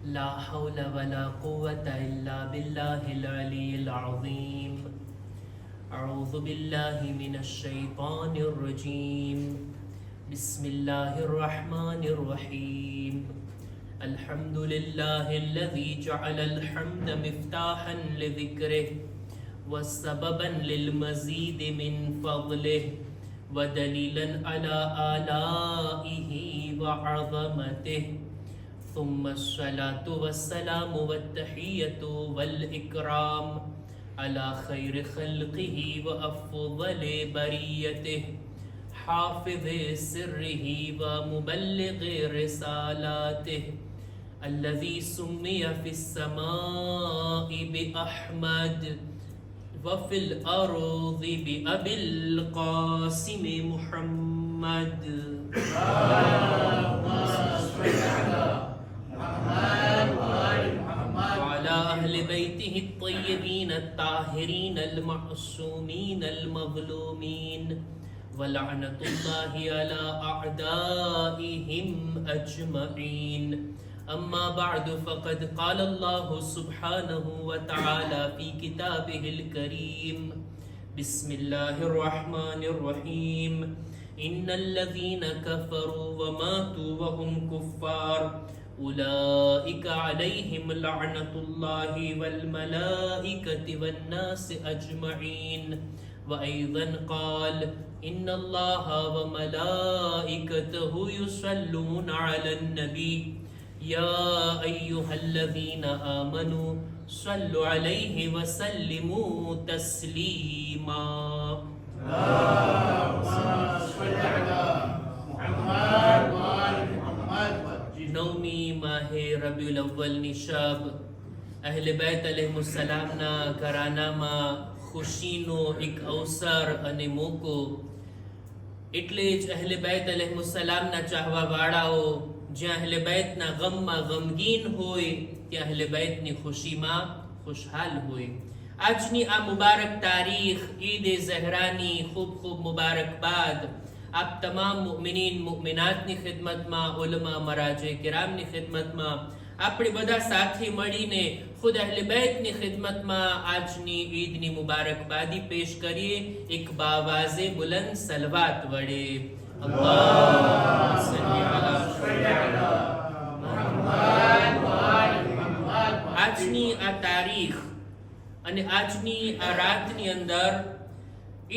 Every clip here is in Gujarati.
لا حول ولا قوة إلا بالله العلي العظيم. أعوذ بالله من الشيطان الرجيم. بسم الله الرحمن الرحيم. الحمد لله الذي جعل الحمد مفتاحا لذكره وسببا للمزيد من فضله ودليلا على آلائه وعظمته. ثم الصلاة والسلام والتحية والإكرام على خير خلقه وأفضل بريته حافظ سره ومبلغ رسالاته الذي سمي في السماء بأحمد وفي الأرض بأبي القاسم محمد. وعلى أهل بيته الطيبين الطاهرين المعصومين المظلومين ولعنة الله على أعدائهم أجمعين. أما بعد فقد قال الله سبحانه وتعالى في كتابه الكريم. بسم الله الرحمن الرحيم. إن الذين كفروا وماتوا وهم كفار أولئك عليهم لعنة الله والملائكة والناس أجمعين. وأيضا قال إن الله وملائكته يصلون على النبي يا أيها الذين آمنوا صلوا عليه وسلموا تسليما. નવમી માહે રબીઉલ અવ્વલની શબ અહલે બેત અલૈહિસ્સલામના ઘરાનામાં ખુશીનો એક અવસર અને મોકો. એટલે જ અહલે બેત અલૈહિસ્સલામના ચાહવા વાળાઓ જ્યાં અહલે બેતના ગમમાં ગમગીન હોય ત્યાં અહલે બેતની ખુશીમાં ખુશહાલ હોય. આજની આ મુબારક તારીખ ઈદ ઝહરાની ખૂબ ખૂબ મુબારકબાદ આપ તમામ મુમિનીન મુમિનાતની ખિદમતમાં, ઉલમા મરાજે કિરામની ખિદમતમાં, આપણે બધા સાથે મળીને ખુદ અહલે બેતની ખિદમતમાં આજની ઈદની મુબારકબાદી પેશ કરીએ એક બાવાઝે બુલંદ સલવાત વડે. અલ્લાહુમ્મા સલ્લી અલા મુહમ્મદ. આજની આ તારીખ અને આજની આ રાતની અંદર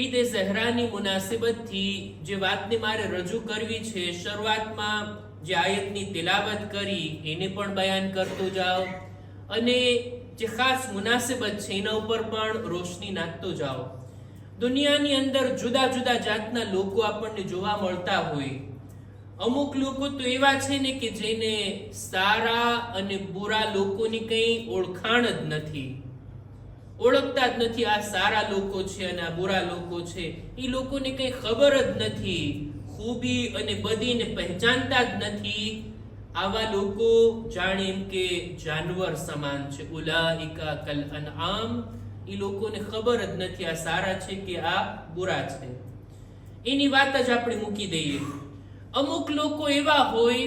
ઈદ ઝહરાની મુનાસિબતથી જે વાતને મારે રજૂ કરવી છે, શરૂઆતમાં જે આયતની તિલાવત કરી એને પણ બયાન કરતો જાઓ અને જે ખાસ મુનાસિબત છે એના ઉપર પણ રોશની નાખતો જાઓ. દુનિયાની અંદર જુદા જુદા જાતના લોકો આપણને જોવા મળતા હોય. અમુક લોકો તો એવા છે ને કે જેને સારા અને બુરા લોકોની કંઈ ઓળખાણ જ નથી, ઓળખતા જ નથી. આ સારા લોકો છે અને આ બુરા લોકો છે, એ લોકોને કંઈ ખબર જ નથી, ખૂબી અને બદીને પહેચાનતા જ નથી. આવા લોકો જાણે એમ કે જાનવર સમાન છે. ઉલાઇકા કલ અનઆમ. એ લોકોને ખબર જ નથી આ સારા છે કે આ બુરા છે. એની વાત જ આપણે મૂકી દઈએ. અમુક લોકો એવા હોય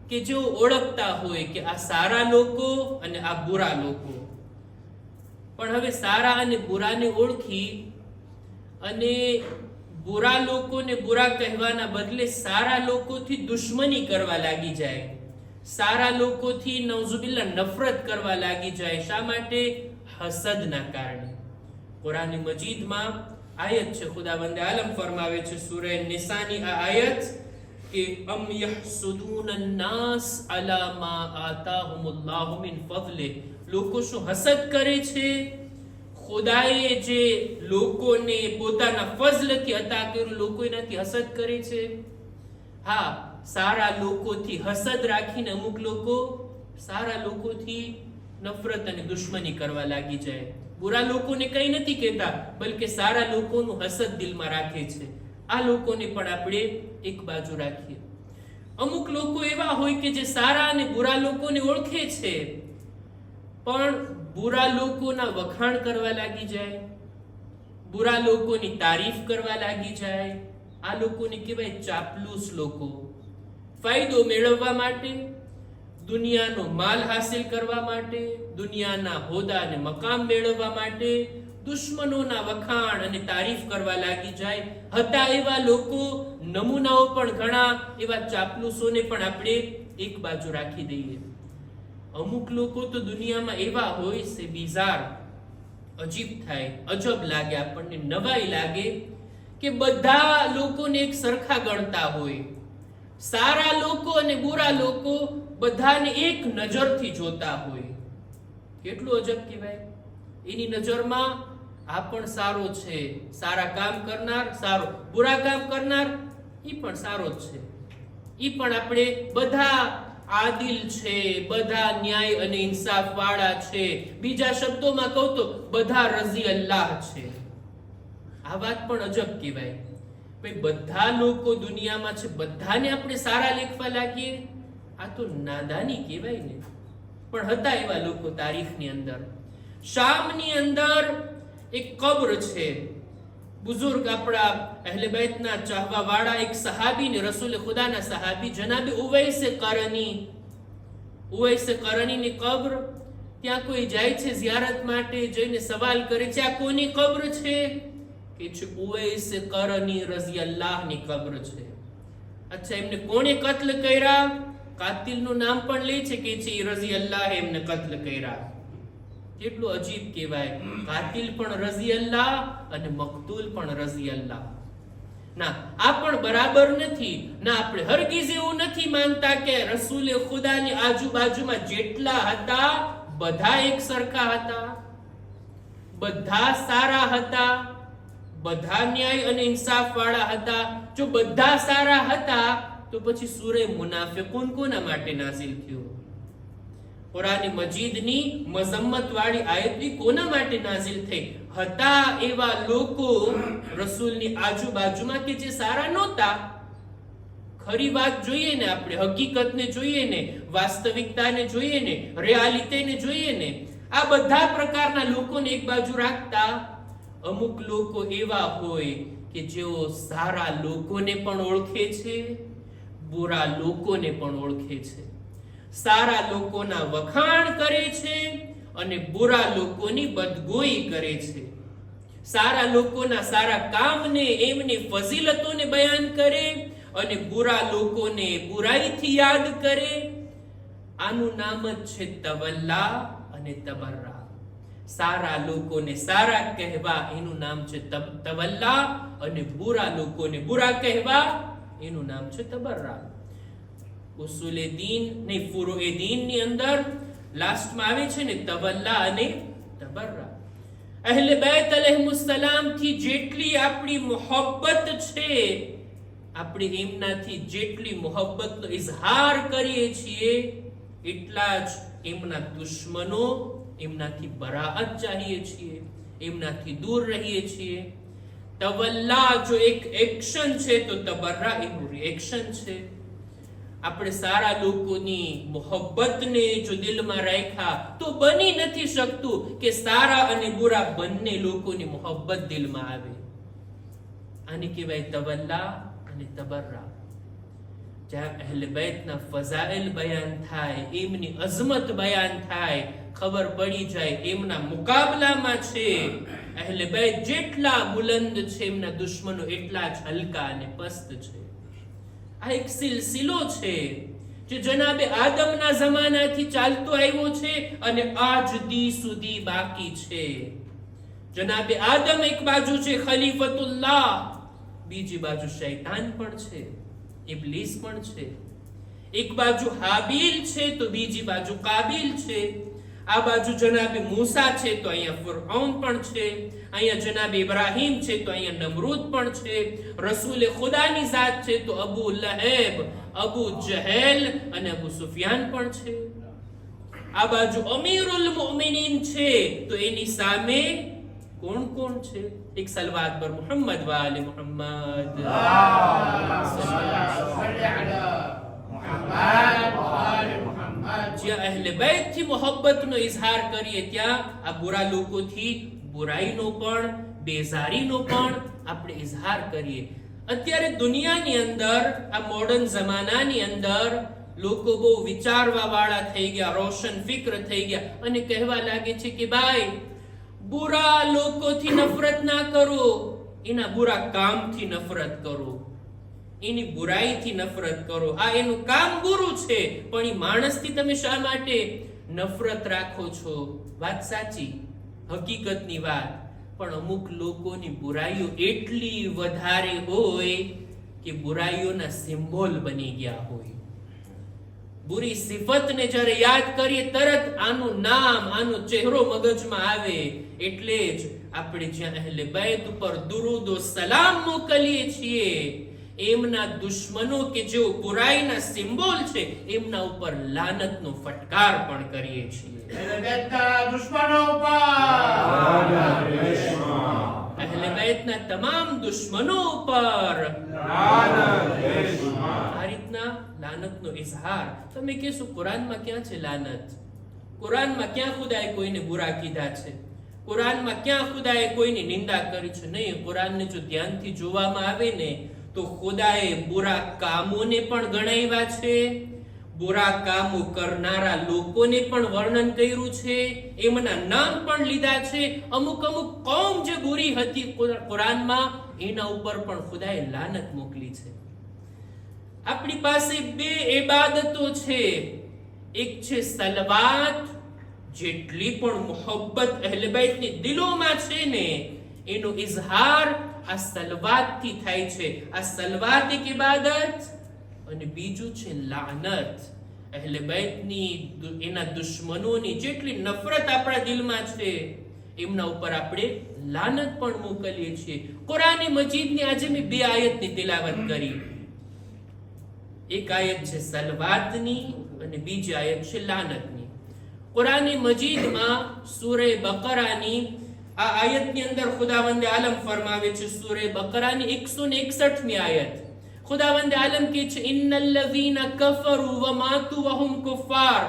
કે જેઓ ઓળખતા હોય કે આ સારા લોકો અને આ બુરા લોકો. પણ હવે સારા અને બુરાને ઓળખી અને બુરા લોકોને બુરા કહેવાના બદલે સારા લોકોથી દુશ્મની કરવા લાગી જાય, સારા લોકોથી નૌઝુબિલ્લા નફરત કરવા લાગી જાય. શા માટે? હસદના કારણે. કુરાન મજીદમાં આયત છે, ખુદાવંદે આલમ ફરમાવે છે સૂરે નિસાની આ આયત કે અમ યહસુદૂન અન્નાસ અલા મા આતાહુમુલ્લાહુ મિન ફضله. લોકો શું હસદ કરે છે ખુદાએ જે લોકોને પોતાના ફઝલથી અતા કર્યું, લોકો એનાથી હસદ કરે છે. હા, સારા લોકોથી હસદ રાખીને અમુક લોકો સારા લોકોથી નફરત અને દુશ્મની કરવા લાગી જાય. બુરા લોકોને કંઈ નથી કહેતા, બલકે સારા લોકોનું હસદ દિલમાં રાખે છે. આ લોકોને પણ આપણે એક બાજુ રાખીએ. અમુક લોકો એવા હોય કે જે સારા અને બુરા લોકોને ઓળખે છે પણ બુરા લોકોના વખાણ કરવા લાગી જાય, બુરા લોકોની તારીફ કરવા લાગી જાય. આ લોકોને કહેવાય ચાપલૂસ લોકો. ફાયદો મેળવવા માટે, દુનિયાનો માલ હાસિલ કરવા માટે, દુનિયાના હોદ્દા અને મકામ મેળવવા માટે દુશ્મનોના વખાણ અને તારીફ કરવા લાગી જાય. હતા એવા લોકો, નમૂનાઓ પણ ઘણા, એવા ચાપલુસોને પણ આપણે એક બાજુ રાખી દઈએ. અમુક લોકો તો દુનિયામાં એવા હોય છે, bizarre, અજીબ થાય, અજબ લાગે, આપણને નવાઈ લાગે કે બધા લોકોને એક સરખા ગણતા હોય. સારા લોકો અને બુરા લોકો બધાને એક નજરથી જોતા હોય. કેટલું અજબ કહેવાય. એની નજરમાં આ પણ સારો છે, સારા કામ કરનાર સારો, બુરા કામ કરનાર એ પણ સારો જ છે, એ પણ આપણે બધા આદિલ છે, બધા ન્યાય અને ઇન્સાફ વાળા છે. બીજા શબ્દોમાં કહું તો બધા રઝી અલ્લાહ છે. આ વાત પણ અજબ કહેવાય. ભાઈ બધા લોકો દુનિયામાં છે, બધાને આપણે સારા લેખવા લાગીએ, આ તો નાદાની કહેવાય ને. પણ હતા એવા લોકો તારીખની અંદર. શામની અંદર એક કબ્ર છે, બુઝુર્ગ આપણા અહલે બેતના ચાહવા વાળા એક સહાબી ને, રસૂલ ખુદાના સહાબી જનાબે ઉવૈસ કરણીની કબ્ર. ત્યાં કોઈ જાય છે ઝિયારત માટે, જઈને સવાલ કરે છે આ કોની કબ્ર છે? કે છે ઉવૈસ કરણી રઝિયલ્લાહની કબ્ર છે. અચ્છા, એમને કોણે કત્લ કર્યા? કાતિલનું નામ પણ લે છે કે છે રઝિયલ્લાહ એમને કત્લ કર્યા. કેટલું અજીબ કહેવાય. કાતિલ પણ રઝિયલ્લાહ અને મકતૂલ પણ રઝિયલ્લાહ. ના, આ પણ બરાબર નથી. ના, આપણે હરગીઝ એવું નથી માનતા કે રસૂલે ખુદાની આજુબાજુમાં જેટલા હતા બધા એક સરખા હતા, બધા સારા હતા, બધા ન્યાય અને ઇન્સાફ વાળા હતા. જો બધા સારા હતા તો પછી સૂરે મુનાફિકૂન કોના માટે નાઝિલ થયું? કુરાન મજીદની મઝમ્મત વાળી આયત કોના માટે નાઝિલ થઈ? હતા એવા લોકો રસૂલની આજુબાજુમાં કે જે સારા નહોતા. ખરી વાત જોઈએ ને, આપણે હકીકતને જોઈએ ને, વાસ્તવિકતાને જોઈએ ને, રિયાલિટીને જોઈએ ને. આ બધા પ્રકારના લોકોને એક બાજુ રાખતા અમુક લોકો એવા હોય કે જેઓ સારા લોકોને પણ ઓળખે છે, બુરા લોકોને પણ ઓળખે છે, સારા લોકોના વખાણ કરે છે અને બુરા લોકોની બદગોઈ કરે છે, સારા લોકોના સારા કામને, એમની ફઝીલતોને બયાન કરે અને બુરા લોકોને બુરાઈથી યાદ કરે. આનું નામ જ છે તવલ્લા અને તબર્રા. સારા લોકોને સારા કહેવા એનું નામ છે તવલ્લા, અને બુરા લોકોને બુરા કહેવા એનું નામ છે તબર્રા. ઉસૂલે દીન ને ફુરુએ દીન ની અંદર લાસ્ટમાં આવે છે ને તવલ્લા અને તબર્રા. અહલે બેત અલૈહિસ્સલામ થી જેટલી આપણી મોહબ્બત છે, આપણે એમનાથી જેટલી મોહબ્બતનો ઇઝહાર કરીએ છીએ, એટલા જ એમના દુશ્મનો, એમનાથી બરાઅત ચાહીએ છીએ, એમનાથી દૂર રહીએ છીએ. તવલ્લા જો એક એક્શન છે તો તબર્રા એનું રિએક્શન છે. આપણે સારા લોકોની મોહબ્બતને જો દિલમાં રાખ્યા તો બની નથી શકતું કે સારા અને બુરા બંને લોકોની મોહબ્બત દિલમાં આવે. આને કહેવાય તવલ્લા અને તબર્રા. જ્યાં અહલે બેતના ફઝાઇલ બયાન થાય, એમની અઝમત બયાન થાય, ખબર પડી જાય એમના મુકાબલામાં છે અહલે બેત જેટલા બુલંદ છે, એમના દુશ્મનો એટલા જ હલકા અને પસ્ત છે. આ એક સિલસિલો છે જે જનાબે આદમના જમાનાથી ચાલતો આવ્યો છે અને આજ દી સુધી બાકી છે. જનાબે આદમ એક બાજુ છે ખલીફતુલ્લાહ, બીજી બાજુ શૈતાન પણ છે, ઇબ્લીસ પણ છે. એક બાજુ હાબીલ છે તો બીજી બાજુ કાબીલ છે. આ બાજુ જનાબે મૂસા છે તો અહીંયા ફિરഔન પણ છે, અહીંયા જનાબે ઇબ્રાહીમ છે તો અહીંયા નમરૂદ પણ છે. રસૂલ ખુદાની ઝાત છે તો અબુ લહેબ, અબુ જહેલ અને અબુ સુફિયાન પણ છે. આ બાજુ અમીરુલ મુમિનીન છે તો એની સામે કોણ કોણ છે? એક સલવાત પર મુહમ્મદ વાલે મુહમ્મદ. જ્યાં અહલે બેત થી મોહબ્બતનો ઇઝહાર કરીએ, ત્યાં આ બુરા લોકોથી બુરાઈનો પણ, બેઝારીનો પણ આપણે ઇઝહાર કરીએ. અત્યારે દુનિયાની અંદર, આ મોડર્ન જમાનાની અંદર લોકો બહુ વિચારવા વાળા થઈ ગયા, રોશન ફિક્ર થઈ ગયા અને કહેવા લાગે છે કે ભાઈ બુરા લોકોથી નફરત ના કરો, એના બુરા કામથી નફરત કરો, એની બુરાઈથી નફરત કરો. આ એનું કામ બુરું છે, પણ એ માણસથી તમે શા માટે નફરત રાખો છો? વાત સાચી, હકીકતની વાત. પણ અમુક લોકોની બુરાઈઓ એટલી વધારે હોય કે બુરાઈઓના સિમ્બોલ બની ગયા હોય. બુરી સિફતને જ્યારે યાદ કરીએ તરત આનું નામ, આનો ચહેરો મગજમાં આવે. એટલે જ આપણે જ્યાં અહેલે બૈત ઉપર દુરૂદ ઓ સલામ મોકલીએ છીએ, એમના દુશ્મનો કે જેઓ બુરાઈના સિમ્બોલ છે, એમના ઉપર લાનતનો ફટકાર પણ કરીએ છીએ. અહેલે બૈતના તમામ દુશ્મનો ઉપર આ રીતના લાનતનો ઇઝહાર. તમે કહેશો કુરાનમાં ક્યાં છે લાનત? કુરાનમાં ક્યાં ખુદાએ કોઈને બુરા કીધા છે? કુરાનમાં ક્યાં ખુદાએ કોઈની નિંદા કરી છે? નહીં, કુરાનને જો ધ્યાનથી જોવામાં આવે ને તો ખુદાએ બુરા કામોને પણ ગણાવ્યા છે, બુરા કામો કરનારા લોકોને પણ વર્ણન કર્યું છે, એમના નામ પણ લીધા છે. અમુક અમુક કોમ જે બુરી હતી કુરાનમાં, એના ઉપર પણ ખુદાએ લાનત મોકલી છે. આપણી પાસે બે ઇબાદતો છે. એક છે સલવાત. જેટલી પણ મોહબ્બત અહેલે બૈતની દિલોમાં છે ને, એનો ઇઝહાર આ સલવાતથી થાય છે. આ સલવાત એક ઇબાદત, અને બીજું છે લાનત. અહેલે બૈતની એના દુશ્મનોની જેટલી નફરત આપણા દિલમાં છે, એમના ઉપર આપણે લાનત પણ મોકલીએ છીએ. કુરાન મજીદની આજે મેં બે આયતની તિલાવત કરી. એક આયત છે સલવાતની અને બીજી આયત છે લાનતની. કુરાન મજીદમાં સૂરે બકરાની આ આયતની અંદર ખુદાવંદ આલમ ફરમાવે છે, સૂરે બકરાની 161મી આયત, ખુદાવંદ આલમ કહે છે ઇન્નલ લઝીના કફરુ વ માતુ વ હુમ કુફાર.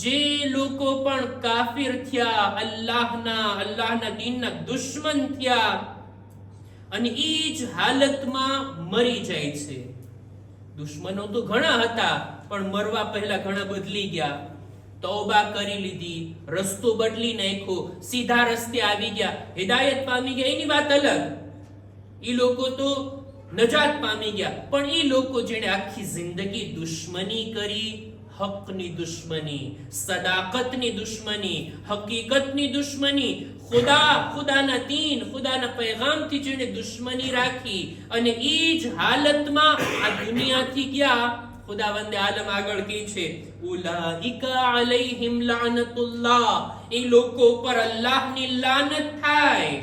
જે લોકો પણ કાફિર થયા, અલ્લાહના દીનના દુશ્મન થયા અને ઈ જ હાલતમાં મરી જાય છે. દુશ્મનો તો ઘણા હતા, પણ મરવા પહેલા ઘણા બદલી ગયા. તૌબા કરી લીધી, રસ્તો બદલી નાખ્યો, સીધા રસ્તે આવી ગયા, હિદાયત પામી ગયા, એની વાત અલગ. ઈ લોકો તો નજાત પામી ગયા. પણ ઈ લોકો જેણે આખી જિંદગી દુશ્મની કરી, હકની દુશ્મની, સદાકતની દુશ્મની, હકીકતની દુશ્મની, ખુદાના દીન, ખુદાના પૈગામથી જેણે દુશ્મની રાખી અને ઈ જ હાલતમાં આ દુનિયાથી ગયા, ખુદાવંદ આલમ આગળ કહે છે ઉલાઇકા અલૈહિમ લાનતુલ્લાહ. એ લોકો પર અલ્લાહની લાનત થાય,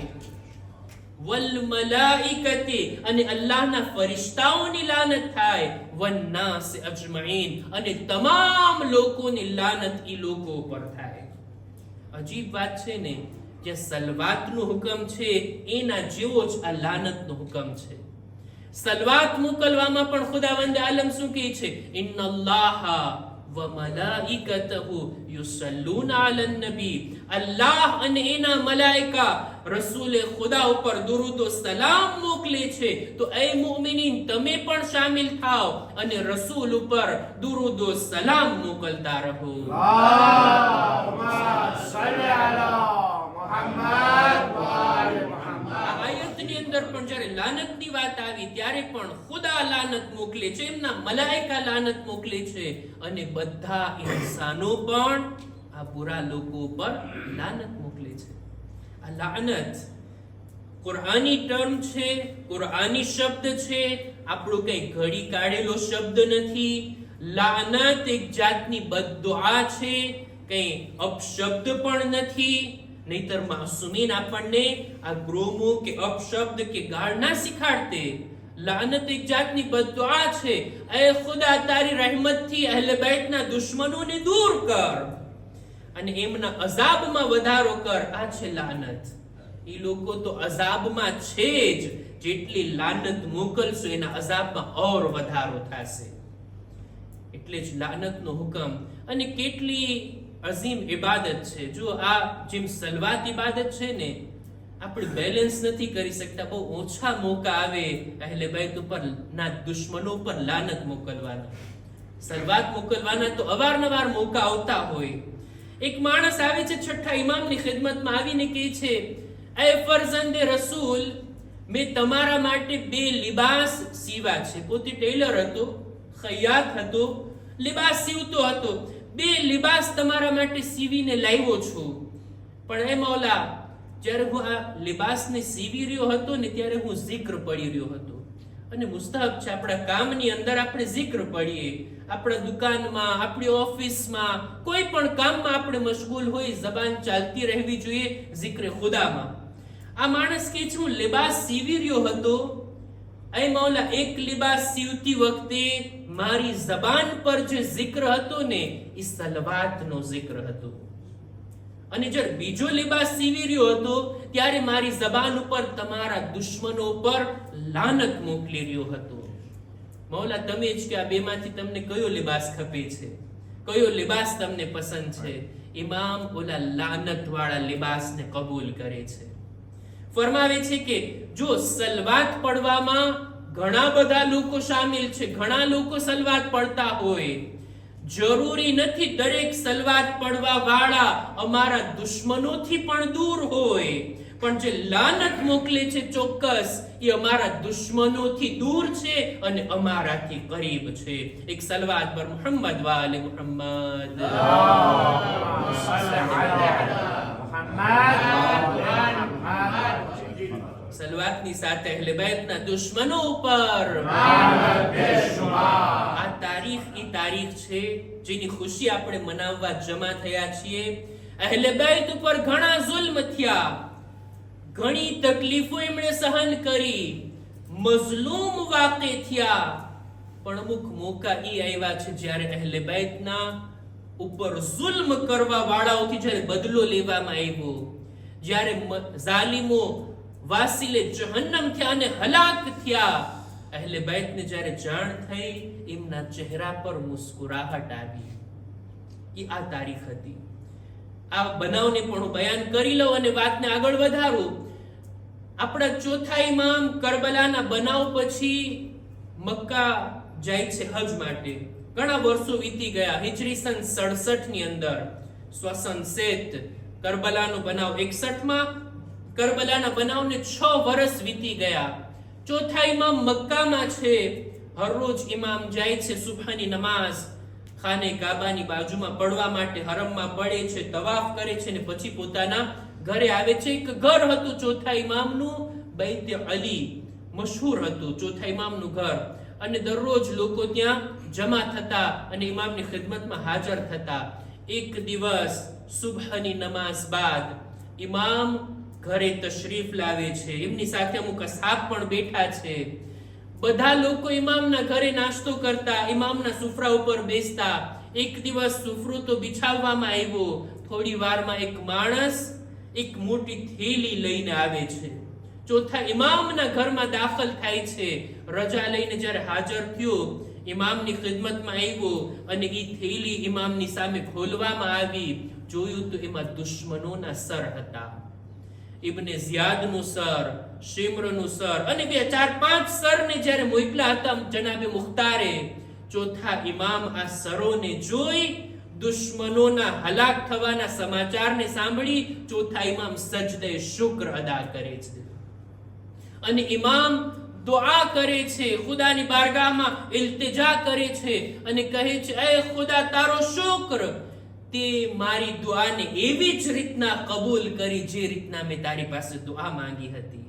વલ મલાઇકતી, અને અલ્લાહના ફરિશ્તાઓની લાનત થાય, વન્નાસ અજમઈન, અને તમામ લોકોની લાનત ઈ લોકો ઉપર થાય. અજીબ વાત છે ને, જે સલવાતનો હુકમ છે એના જેવો જ આ લાનતનો હુકમ છે. સલવાત મોકલવામાં પણ ખુદાવંદ આલમ શું કહે છે? ઇન્નલ્લાહા વ મલાઇકતહુ યુસલ્લુના અલન નબી. અલ્લાહ અને એના મલાઈકા રસૂલે ખુદા ઉપર દુરૂદ ઓ સલામ મોકલે છે. તો એ મુમિનીન તમે પણ શામિલ થાઓ અને રસૂલ ઉપર દુરૂદ ઓ સલામ મોકલતા રહો. અલ્લાહુમ્મા સલ્લી અલા મુહમ્મદ વ આલે મુહમ્મદ. આયતની અંદર પણ જ્યારે લાનતની વાત આવી ત્યારે પણ ખુદા લાનત મોકલે છે, એમના મલાઈકા લાનત મોકલે છે, અને બધા ઇન્સાનો પણ આ બુરા લોકો પર લાનત મોકલે છે. આ લાનત કુરાની ટર્મ છે, કુરાની શબ્દ છે, આપણો કઈ ઘડી કાઢેલો શબ્દ નથી. લાનત એક જાતની બદ્દુઆ છે, કઈ અપશબ્દ પણ નથી. નહીતર માસુમીન આપણને આ ગ્રોમો કે અપશબ્દ કે ગાળ ના શીખાડતે. લાનત એક જાતની બદ્દુઆ છે. એ ખુદા તારી રહેમતથી અહેલે બૈતના દુશ્મનોને દૂર કર અને એમના અઝાબમાં વધારો કર. આ છે લાનત. એ લોકો તો અઝાબમાં છે જ, જેટલી લાનત મોકલશો એના અઝાબમાં ઓર વધારો થશે. એટલે જ લાનતનો હુકમ. અને કેટલી અઝીમ ઇબાદત છે. જો આ જેમ સલવાત ઇબાદત છે ને, આપણે બેલેન્સ નથી કરી શકતા. બહુ ઓછા મોકા આવે અહેલે બૈત ઉપર ના દુશ્મનો પર લાનત મોકલવાના. સલવાત મોકલવાના તો અવારનવાર મોકા આવતા હોય. એક માણસ આવે છે છઠ્ઠા ઇમામની ખિદમતમાં, આવીને કહે છે, એ ફરઝંદે રસૂલ, મેં તમારા માટે 2 લિબાસ સીવા છે. પોતે ટેલર હતો, ખૈયાત હતો, લિબાસ સીવતો હતો. 2 લિબાસ તમારા માટે સીવીને લાવ્યો છું. પણ એ મૌલા, જ્યારે હું આ લિબાસને સીવી રહ્યો હતો ને ત્યારે હું zikr પડી રહ્યો હતો. અને મુસ્તાહબ છે આપણા કામની અંદર આપણે zikr પડીએ. આપણા દુકાનમાં, આપણી ઓફિસમાં, કોઈ પણ કામમાં આપણે મશગુલ હોય, જબાન ચાલતી રહેવી જોઈએ zikr ખુદામાં. આ માણસ કહે છે, હું લિબાસ સીવી રહ્યો હતો. એ મૌલા, એક લિબાસ સીવતી વખતે મારી જબાન પર જે zikr હતો ને એ સલવાતનો zikr હતો. અને જ્યારે બીજો લિબાસ સીવી રહ્યો હતો ત્યારે મારી જબાન ઉપર તમારા દુશ્મનો પર લાનત મોકલી રહ્યો હતો. મૌલા, તમે જ કે આ બેમાંથી તમને કયો લિબાસ ખપે છે, કયો લિબાસ તમને પસંદ છે? ઇમામ ઓલા લાનત વાળા લિબાસને કબૂલ કરે છે. ફરમાવે છે કે જો સલવાત પડવામાં ઘણા બધા લોકો શામિલ છે, ઘણા લોકો સલવાત પડતા હોય, જરૂરી નથી દરેક સલવાત પડવા વાળા અમારા દુશ્મનોથી પણ દૂર હોય, પણ જે લાનત મોકલે છે ચોક્કસ એ અમારા દુશ્મનોથી દૂર છે અને અમારાથી કરીબ છે. એક સલવાત પર મુહમ્મદ વાલે મુહમ્મદ. સલવાતની સાથે અહલે બેતના દુશ્મનો ઉપર આ તારીખ એ તારીખ છે જેની ખુશી આપણે મનાવવા જમા થયા છીએ. અહલે બેત ઉપર ઘણા જુલ્મ થયા, ઘણી તકલીફો એમણે સહન કરી, મઝલૂમ વાકે થયા, પણ અમુક મોકા એ આવ્યા છે જ્યારે અહલે બેતના ઉપર જુલ્મ કરવા વાળાઓથી જ્યારે બદલો લેવામાં આવ્યો, જ્યારે ઝાલિમો વાસીલે જહન્નમ થયા અને હલાક થયા, અહલે બેતને જ્યારે જાણ થઈ એમના ચહેરા પર મુસ્કુરાહટ આવી. એ આ તારીખ હતી. આ બનાવને પણ હું બયાન કરી લઉં અને વાતને આગળ વધારું. આપણા ચોથા ઇમામ કરબલાના બનાવ પછી મક્કા જાય છે હજ માટે. ઘણા વર્ષો વીતી ગયા. હિજરી સન 67 ની અંદર સ્વસન સેત કરબલાનો બનાવ 61 માં, કરબલાના બનાવને 6 વર્ષ વીતી ગયા. ચોથા ઇમામ મક્કામાં છે. હરરોજ ઇમામ જાય છે સુબહની નમાઝ ખાને કાબાની બાજુમાં પડવા માટે, હરમમાં પડે છે, તવાફ કરે છે ને પછી પોતાના ઘરે આવે છે. એક ઘર હતું ચોથા ઇમામનું, બૈત અલી મશહૂર હતું ચોથા ઇમામનું ઘર, અને દરરોજ લોકો ત્યાં જમા થતા અને ઇમામની ખિદમતમાં હાજર થતા. એક દિવસ સુબહની નમાઝ બાદ ઇમામ ઘરે તશરીફ લાવે છે. એમની સાથે અમુક અસહાબ પણ બેઠા છે. બધા લોકો ઇમામના ઘરે નાસ્તો કરતા, ઇમામના સુફરા ઉપર બેસતા. એક દિવસ સુફરો તો બિછાવવામાં આવ્યો. થોડી વારમાં એક માણસ એક મોટી થેલી લઈને આવે છે. ચોથા ઇમામના ઘરમાં દાખલ થાય છે. રજા લઈને જ્યારે હાજર થયો, ઇમામની ખિદમતમાં આવ્યો અને એ થેલી ઇમામની સામે ખોલવામાં આવી. જોયું તો એમાં દુશ્મનોના સર હતા. ઇબ્ને ઝિયાદનું સર, શિમ્રનું સર અને 4-5 સરને જ્યારે મોકલા હતા જનાબે મુખ્તારે, ચોથા ઇમામ આ સરોને જોઈ દુશ્મનોના હલાક થવાના સમાચારને સાંભળી ચોથા ઇમામ સજદે શુક્ર અદા કરે છે અને ઇમામ દુઆ કરે છે, ખુદાની બારગાહમાં ઇલ્તિજા કરે છે અને કહે છે, એ ખુદા તારો શુક્ર, તે મારી દુઆને એવી જ રીતના કબૂલ કરી જે રીતના મેં તારી પાસે દુઆ માંગી હતી.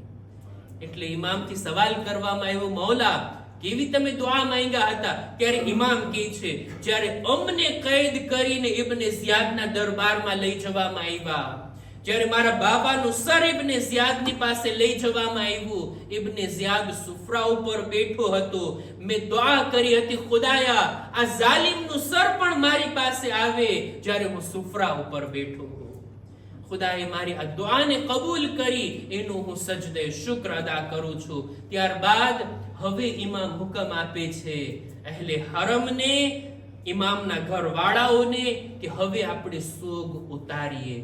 એટલે ઇમામથી સવાલ કરવામાં આવ્યો, મૌલા કેવી તમે દુઆ માંગ્યા હતા? ત્યારે ઇમામ કહે છે, જ્યારે અમને કૈદ કરીને ઇબ્ને ઝિયાદના દરબારમાં લઈ જવામાં આવ્યા, જ્યારે મારા બાબાનું સર ઇબ્ને ઝિયાદની પાસે લઈ જવામાં આવ્યું, ઇબ્ને ઝિયાદ સુફરા ઉપર બેઠો હતો, મેં દુઆ કરી હતી, ખુદાયા આ જાલિમનું સર પણ મારી પાસે આવે જ્યારે હું સુફરા ઉપર બેઠો હું. ખુદાએ મારી આ દુઆને કબૂલ કરી, એનું હું સજદે શુક્ર અદા કરું છું. ત્યારબાદ હવે ઇમામ હુકમ આપે છે અહેલે હરમને, ઇમામના ઘરવાળાઓને, કે હવે આપણે સોગ ઉતારીએ,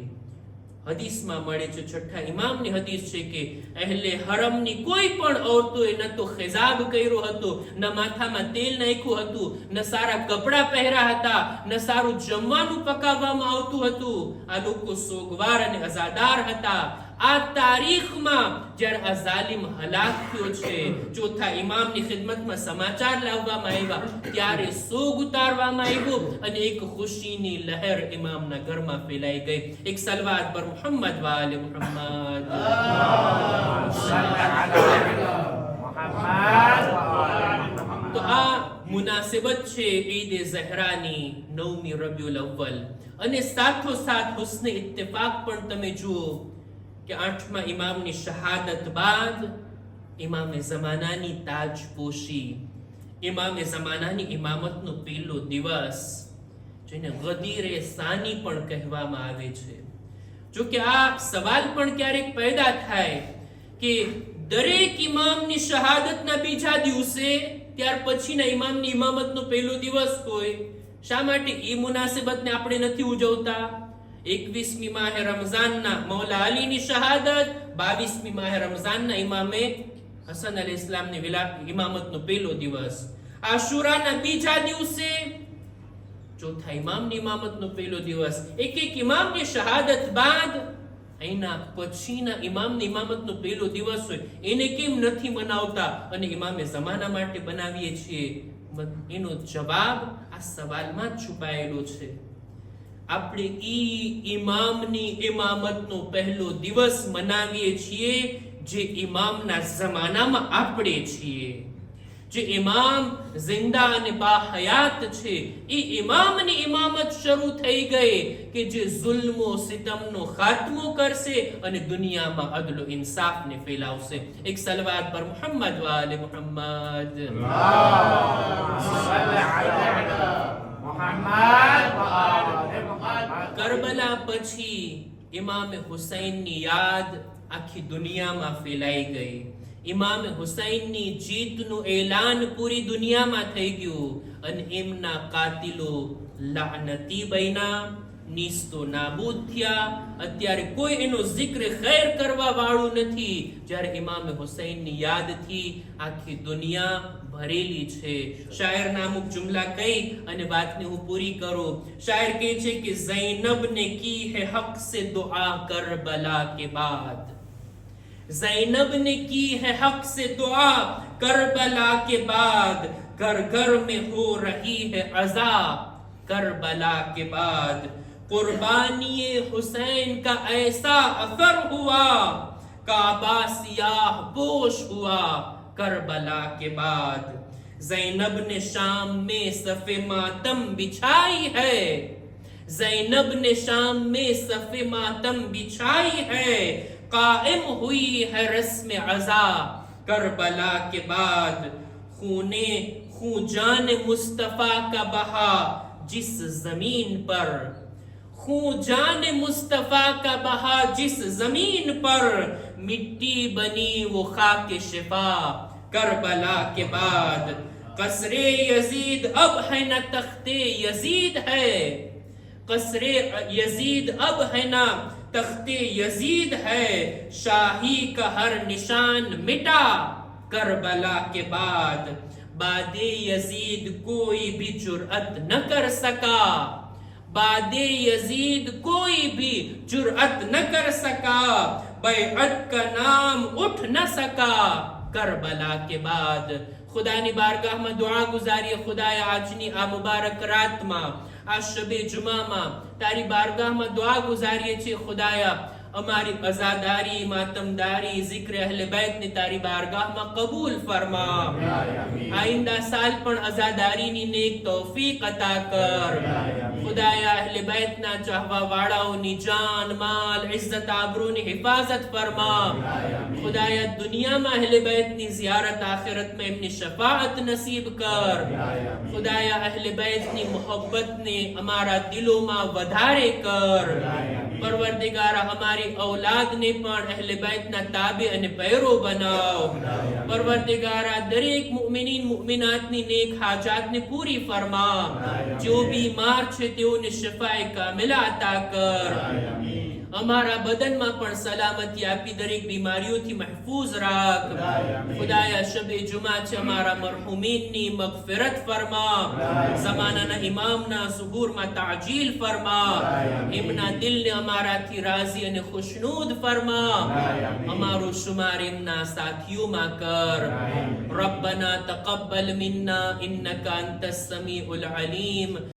હદીસમાં મળે છે, છઠ્ઠા ઇમામની હદીસ છે કે અહેલે હરમની કોઈ પણ ઔરતોએ ન તો ખિજાબ કર્યો હતો, ન માથામાં તેલ નાખ્યું હતું, ન સારા કપડાં પહેર્યા હતા, ન સારું જમવાનું પકાવવામાં આવતું હતું. આ લોકો સોગવાર અને અઝાદાર હતા. આ તારીખમાં જ્યારે આ જાલિમ હલાક થયો છે, ચોથા ઇમામની ખિદમતમાં સમાચાર લાવવામાં આવ્યા, ત્યારે સોગ ઉતારવામાં આવ્યો અને એક ખુશીની લહેર ઇમામના ઘરમાં ફેલાઈ ગઈ. એક સલવાત પર મુહમ્મદ વાલે મુહમ્મદ. તો આ મુનાસિબત છે ઈદ ઝહરાની 9મી રબીઉલ અવ્વલ. અને સાથોસાથ હુસ્ને ઇત્તિફાક પણ તમે જુઓ કે 8મા ઇમામની શહાદત બાદ ઇમામે ઝમાનાની તાજપોશી, ઇમામે ઝમાનાની ઇમામતનો પહેલો દિવસ, જેને ગદીરે સાની પણ કહેવામાં આવે છે. જો કે આ સવાલ પણ ક્યારેક પેદા થાય કે દરેક ઇમામની શહાદતના બીજા દિવસે ત્યાર પછીના ઇમામની ઇમામતનો પહેલો દિવસ હોય, શા માટે એ મુનાસિબતને આપણે નથી ઉજવતા? 21મી માહે રમઝાનના મૌલા અલીની શહાદત, 22મી માહે રમઝાનના ઇમામે હસન અલૈહિસ્સલામની ઇમામતનો પહેલો દિવસ, આશુરાના બીજા દિવસે ચોથા ઇમામની ઇમામતનો પહેલો દિવસ. એક ઇમામની શહાદત બાદ એના પછીના ઇમામની ઇમામતનો પહેલો દિવસ હોય, એને કેમ નથી મનાવતા અને ઇમામે ઝમાના માટે બનાવીએ છીએ? એનો જવાબ આ સવાલમાં જ છુપાયેલો છે. આપણે ઇમામની ઇમામતનો પહેલો દિવસ મનાવીએ છીએ જે ઇમામના જમાનામાં આપણે છીએ. જે ઇમામ જિંદા અને બાહયાત છે, એ ઇમામની ઇમામત શરૂ થઈ ગઈ કે જે જુલ્મો સિતમનો ખાત્મો કરશે અને દુનિયામાં અદલ ઇન્સાફને ફેલાવશે. એક સલવાત પર મુહમ્મદ વાલે મુહમ્મદ. કરબલા પછી ઇમામે હુસૈનની યાદ આખી દુનિયામાં ફેલાઈ ગઈ. ઇમામે હુસૈનની જીતનું એલાન પૂરી દુનિયામાં થઈ ગયું અને એમના કાતિલો લાનતી બન્યા, નીસ્તો નાબૂદ થયા. અત્યારે કોઈ એનો જિક્ર ખૈર કરવા વાળું નથી, જ્યારે ઇમામે હુસૈનની યાદથી આખી દુનિયા ભરેલી છે. શાયરના અમુક જુમલા કહી અને વાતને હું પૂરી કરું. શાયર કહે છે કે ઝૈનબ ને કી હે હક સે દુઆ કરબલા કે બાદ, ज़ैनब ने की है हक से दुआ करबला के बाद, घर घर में हो रही है अज़ा करबला के बाद, कुर्बानी हुसैन का ऐसा असर हुआ काबा सियाह पोश हुआ करबला के बाद, ज़ैनब ने शाम में सफ़े मातम बिछाई है, ज़ैनब ने शाम में सफ़े मातम बिछाई है, कायम हुई है रस्म अज़ा करबला के बाद, खून जान मुस्तफा का बहा जिस जमीन पर, खून जान मुस्तफा का बहा जिस जमीन पर, मिट्टी बनी वो खाके शिफा करबला के बाद, कसरे यजीद अब है न तख्ते यजीद है, कसरे यजीद अब है न तख्ते यजीद है, शाही का हर निशान मिटा करबला के बाद, बादे यजीद कोई भी जुर्अत न कर सका, बादे यजीद कोई भी जुर्अत न कर सका, बैअत का नाम उठ न सका करबला के बाद. खुदानी बारगाह में दुआ गुजारिए, खुदाया આજની આ મુબારક રાતમાં, આ શબે જુમામાં તારી બારગાહમાં દુઆ ગુજારીએ છીએ. ખુદાયા અમારી અઝાદારી, માતમદારી, ઝિક્ર અહલે બેતને તારી બારગાહમાં કબૂલ ફરમા. આઈંદા સાલ પણ અઝાદારીની નેક તૌફીક અતા કર. ખુદાયા અહલે બેતના ચાહવા વાળાઓની જાન, માલ, ઇઝ્ઝત, આબરૂની હિફાઝત ફરમા. ખુદાયા દુનિયામાં અહલે બેતની ઝિયારત, આખિરતમાં એમની શફાઅત નસીબ કર. ખુદાયા અહલે બેતની મોહબ્બતને અમારા દિલોમાં વધારે કર. પરવરદિગારા અમારી औलादને પણ અહલે બેતના તાબે અને પૈરો બનાવ. પરવરદિગારા દરેક મુમિનીન મુમિનાતની નેક હાજાતને પૂરી ફરમા. જો બીમાર છે તેઓને શિફાએ કામિલા અતા કર. અમારા બદનમાં પણ સલામતી આપી દરેક બીમારીઓથી મહફૂઝ રાખ. ખુદાયા શબે જુમા છે અમારા મરહુમીનની મગફિરત ફરમા. ઝમાનાના ઇમામના ઝુહૂરમાં તાજીલ ફરમા. એમના દિલને અમારાથી રાજી અને ખુશનૂદ ફરમા. અમારું શુમાર એમના સાથીઓમાં કર. ربنا تقبل منا إنك أنت السميع العليم